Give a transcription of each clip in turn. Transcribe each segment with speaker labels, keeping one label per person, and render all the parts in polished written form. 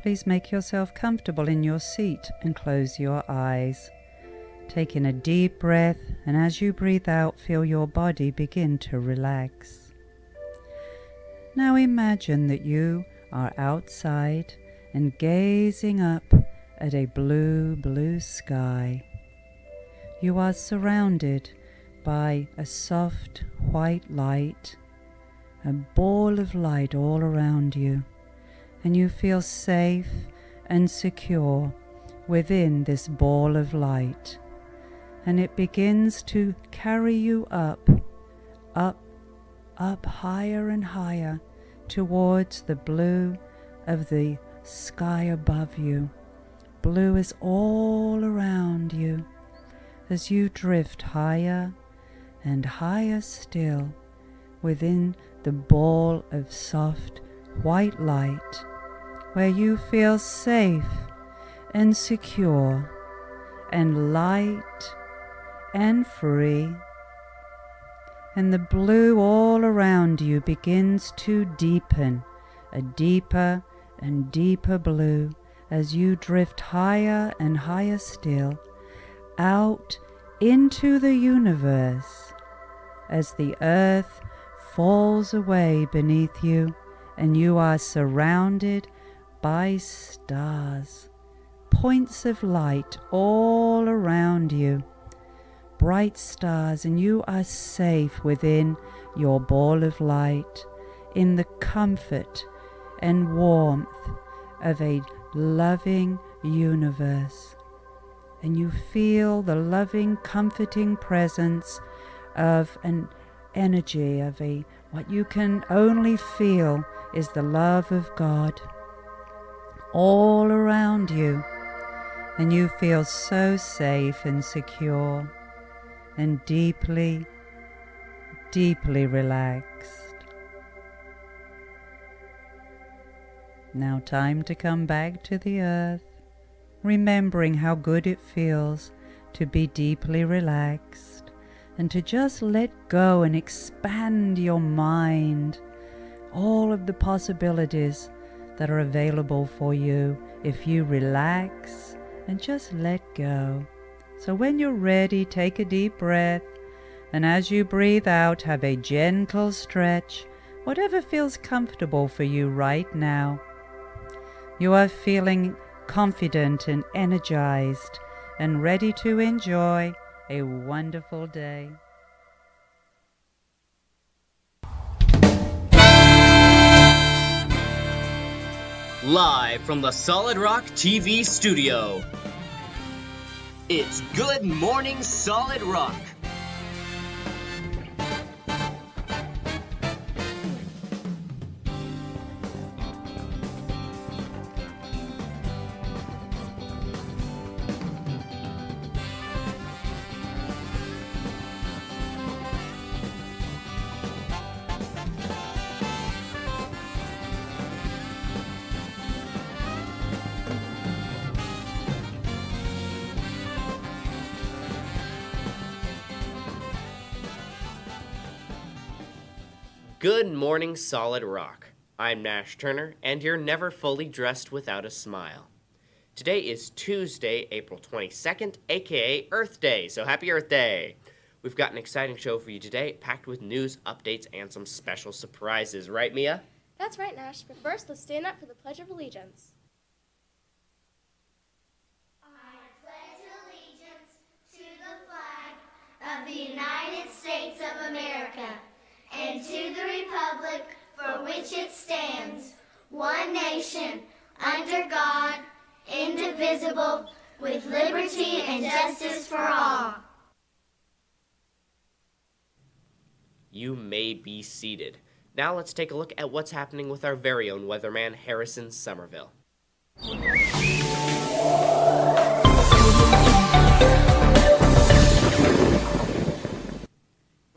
Speaker 1: Please make yourself comfortable in your seat and close your eyes. Take in a deep breath, and as you breathe out, feel your body begin to relax. Now imagine that you are outside and gazing up at a blue sky. You are surrounded by a soft white light, a ball of light all around you, and you feel safe and secure within this ball of light. And it begins to carry you up, higher and higher towards the blue of the sky above you. Blue is all around you as you drift higher and higher still within the ball of soft white light, where you feel safe and secure and light and free. And the blue all around you begins to deepen, a deeper and deeper blue, as you drift higher and higher still out into the universe, as the earth falls away beneath you and you are surrounded by stars, points of light all around you, bright stars, and you are safe within your ball of light in the comfort and warmth of a loving universe. And you feel the loving, comforting presence of an energy, of what you can only feel is the love of God all around you. And you feel so safe and secure and deeply, deeply relaxed. Now time to come back to the earth, remembering how good it feels to be deeply relaxed and to just let go and expand your mind, all of the possibilities that are available for you if you relax and just let go. So when you're ready, take a deep breath, and as you breathe out, have a gentle stretch, whatever feels comfortable for you right now. You are feeling confident and energized and ready to enjoy a wonderful day.
Speaker 2: Live from the Solid Rock TV studio, it's Good Morning Solid Rock. Good morning, Solid Rock. I'm Nash Turner, and you're never fully dressed without a smile. Today is Tuesday, April 22nd, aka Earth Day, so happy Earth Day! We've got an exciting show for you today, packed with news, updates, and some special surprises. Right, Mia?
Speaker 3: That's right, Nash, but first, let's stand up for the Pledge of Allegiance.
Speaker 4: I pledge allegiance to the flag of the United States of America and to the republic for which it stands, one nation, under God, indivisible, with liberty and justice for all.
Speaker 2: You may be seated. Now let's take a look at what's happening with our very own weatherman, Harrison Somerville.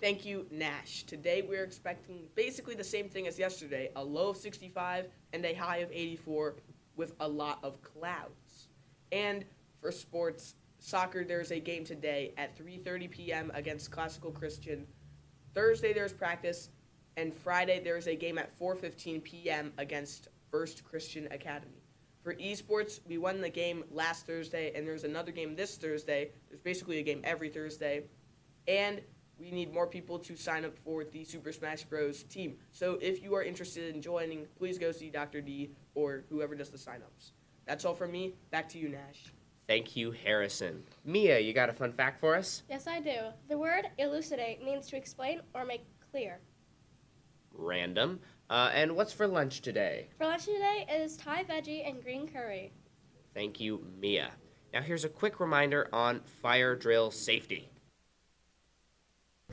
Speaker 5: Thank you, Nash. Today we're expecting basically the same thing as yesterday, a low of 65 and a high of 84 with a lot of clouds. And for sports, soccer, there's a game today at 3:30 p.m. against Classical Christian. Thursday there's practice, and Friday there's a game at 4:15 p.m. against First Christian Academy. For esports, we won the game last Thursday, and there's another game this Thursday. There's basically a game every Thursday. And we need more people to sign up for the Super Smash Bros. Team. So if you are interested in joining, please go see Dr. D or whoever does the signups. That's all from me. Back to you, Nash.
Speaker 2: Thank you, Harrison. Mia, you got a fun fact for us?
Speaker 3: Yes, I do. The word elucidate means to explain or make clear.
Speaker 2: Random. And what's for lunch today?
Speaker 3: For lunch today is Thai veggie and green curry.
Speaker 2: Thank you, Mia. Now here's a quick reminder on fire drill safety.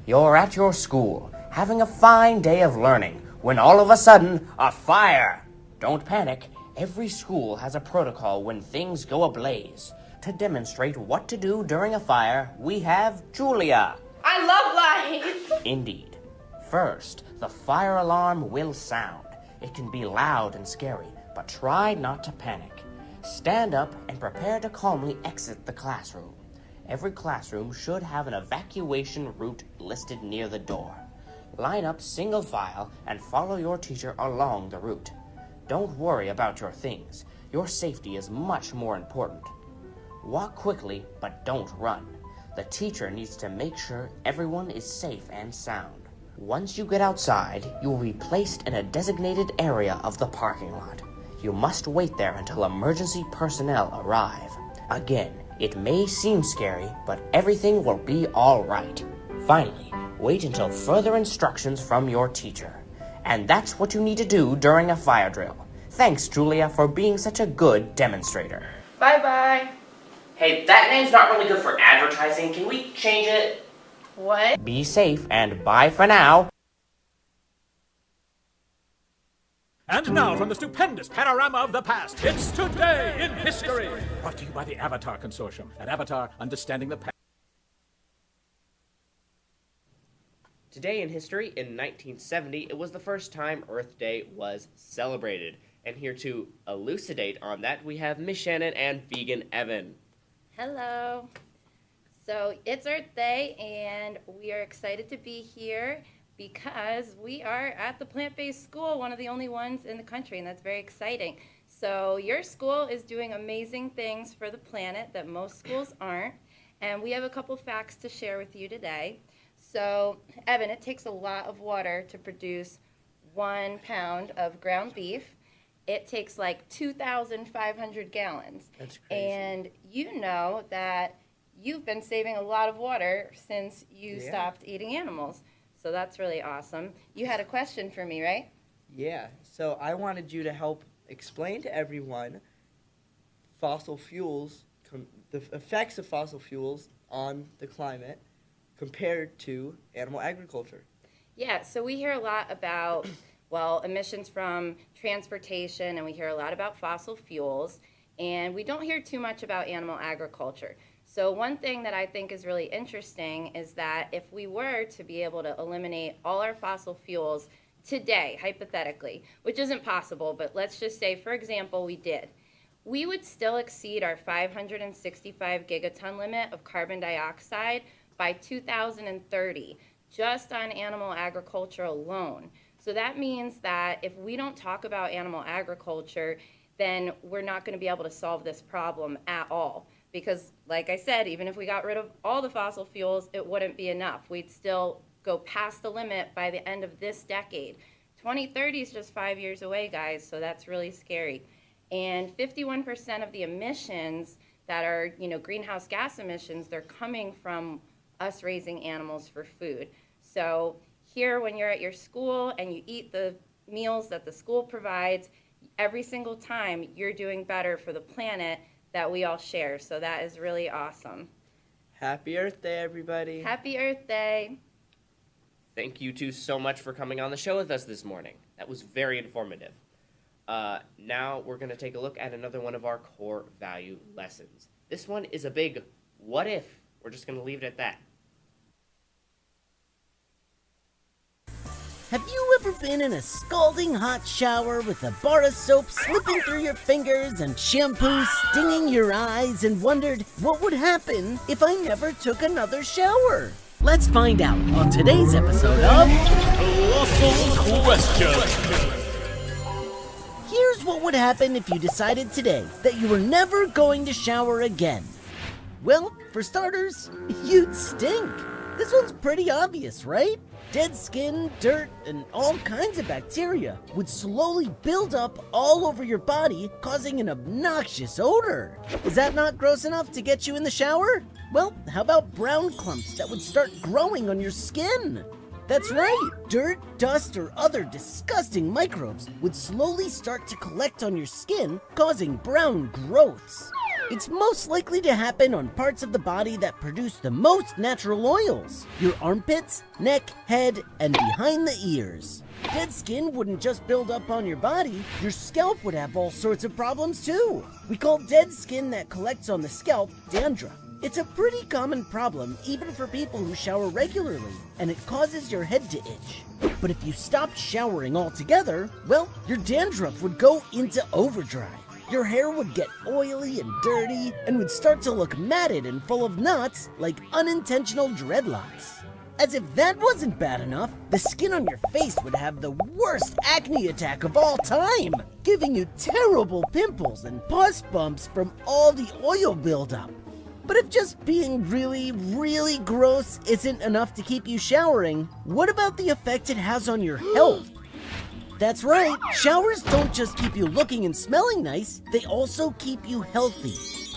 Speaker 6: You're at your school, having a fine day of learning, when all of a sudden, a fire! Don't panic. Every school has a protocol when things go ablaze. To demonstrate what to do during a fire, we have Julia.
Speaker 3: I love life!
Speaker 6: Indeed. First, the fire alarm will sound. It can be loud and scary, but try not to panic. Stand up and prepare to calmly exit the classroom. Every classroom should have an evacuation route listed near the door. Line up single file and follow your teacher along the route. Don't worry about your things. Your safety is much more important. Walk quickly, but don't run. The teacher needs to make sure everyone is safe and sound. Once you get outside, you will be placed in a designated area of the parking lot. You must wait there until emergency personnel arrive. Again, it may seem scary, but everything will be all right. Finally, wait until further instructions from your teacher. And that's what you need to do during a fire drill. Thanks, Julia, for being such a good demonstrator.
Speaker 7: Bye-bye.
Speaker 2: Hey, that name's not really good for advertising. Can we change it?
Speaker 7: What?
Speaker 6: Be safe and bye for now.
Speaker 8: And now from the stupendous panorama of the past, it's Today in History. Brought to you by the Avatar Consortium. At Avatar, understanding the past.
Speaker 2: Today in history, in 1970, it was the first time Earth Day was celebrated. And here to elucidate on that, we have Miss Shannon and Vegan Evan.
Speaker 7: Hello. So it's Earth Day, and we are excited to be here because we are at the plant-based school, one of the only ones in the country, and that's very exciting. So your school is doing amazing things for the planet that most schools aren't, and we have a couple facts to share with you today. So, Evan, it takes a lot of water to produce 1 pound of ground beef. It takes like 2,500 gallons.
Speaker 5: That's crazy.
Speaker 7: And you know that you've been saving a lot of water since you stopped eating animals. So that's really awesome. You had a question for me, right?
Speaker 9: Yeah, so I wanted you to help explain to everyone fossil fuels, the effects of fossil fuels on the climate compared to animal agriculture.
Speaker 7: Yeah, so we hear a lot about, well, emissions from transportation, and we hear a lot about fossil fuels, and we don't hear too much about animal agriculture. So one thing that I think is really interesting is that if we were to be able to eliminate all our fossil fuels today, hypothetically, which isn't possible, but let's just say, for example, we did, we would still exceed our 565 gigaton limit of carbon dioxide by 2030, just on animal agriculture alone. So that means that if we don't talk about animal agriculture, then we're not going to be able to solve this problem at all. Because, like I said, even if we got rid of all the fossil fuels, it wouldn't be enough. We'd still go past the limit by the end of this decade. 2030 is just 5 years away, guys, so that's really scary. And 51% of the emissions that are, greenhouse gas emissions, they're coming from us raising animals for food. So here, when you're at your school and you eat the meals that the school provides, every single time you're doing better for the planet that we all share. So that is really awesome.
Speaker 9: Happy Earth Day, everybody.
Speaker 7: Happy Earth Day.
Speaker 2: Thank you two so much for coming on the show with us this morning. That was very informative. Now we're going to take a look at another one of our core value lessons. This one is a big what if. We're just going to leave it at that.
Speaker 10: Have you ever been in a scalding hot shower with a bar of soap slipping through your fingers and shampoo stinging your eyes and wondered what would happen if I never took another shower? Let's find out on today's episode of
Speaker 8: Colossal Question.
Speaker 10: Here's what would happen if you decided today that you were never going to shower again. Well, for starters, you'd stink. This one's pretty obvious, right? Dead skin, dirt, and all kinds of bacteria would slowly build up all over your body, causing an obnoxious odor. Is that not gross enough to get you in the shower? Well, how about brown clumps that would start growing on your skin? That's right, dirt, dust, or other disgusting microbes would slowly start to collect on your skin, causing brown growths. It's most likely to happen on parts of the body that produce the most natural oils: your armpits, neck, head, and behind the ears. Dead skin wouldn't just build up on your body, your scalp would have all sorts of problems too. We call dead skin that collects on the scalp dandruff. It's a pretty common problem even for people who shower regularly, and it causes your head to itch. But if you stopped showering altogether, well, your dandruff would go into overdrive. Your hair would get oily and dirty and would start to look matted and full of knots like unintentional dreadlocks. As if that wasn't bad enough, the skin on your face would have the worst acne attack of all time, giving you terrible pimples and pus bumps from all the oil buildup. But if just being really, really gross isn't enough to keep you showering, what about the effect it has on your health? That's right, showers don't just keep you looking and smelling nice, they also keep you healthy.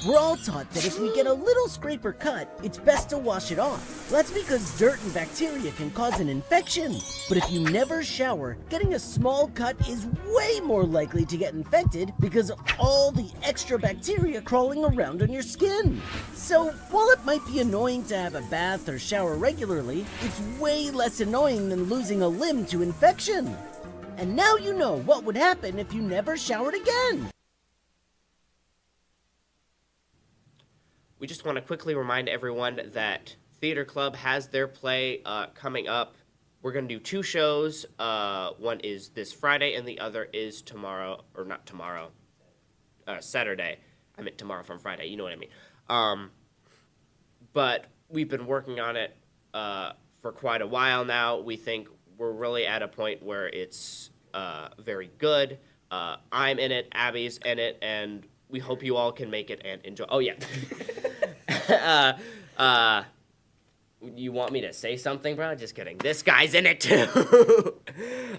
Speaker 10: We're all taught that if we get a little scrape or cut, it's best to wash it off. That's because dirt and bacteria can cause an infection. But if you never shower, getting a small cut is way more likely to get infected because of all the extra bacteria crawling around on your skin. So while it might be annoying to have a bath or shower regularly, it's way less annoying than losing a limb to infection. And now you know what would happen if you never showered again.
Speaker 2: We just want to quickly remind everyone that Theater Club has their play coming up. We're going to do 2 shows. One is this Friday and the other is tomorrow, or not tomorrow, Saturday. I meant tomorrow from Friday, you know what I mean. But we've been working on it for quite a while now. We think we're really at a point where it's very good. I'm in it, Abby's in it, and we hope you all can make it and enjoy. Oh, yeah. You want me to say something, bro? Just kidding. This guy's in it, too.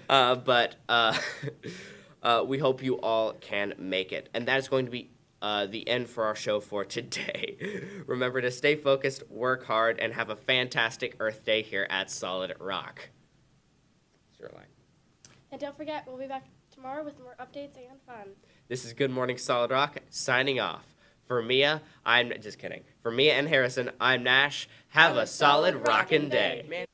Speaker 2: But we hope you all can make it. And that is going to be the end for our show for today. Remember to stay focused, work hard, and have a fantastic Earth Day here at Solid Rock. Line.
Speaker 3: And don't forget, we'll be back tomorrow with more updates and fun.
Speaker 2: This is Good Morning Solid Rock, signing off. For Mia, I'm just kidding. For Mia and Harrison, I'm Nash. Have a solid rockin' day.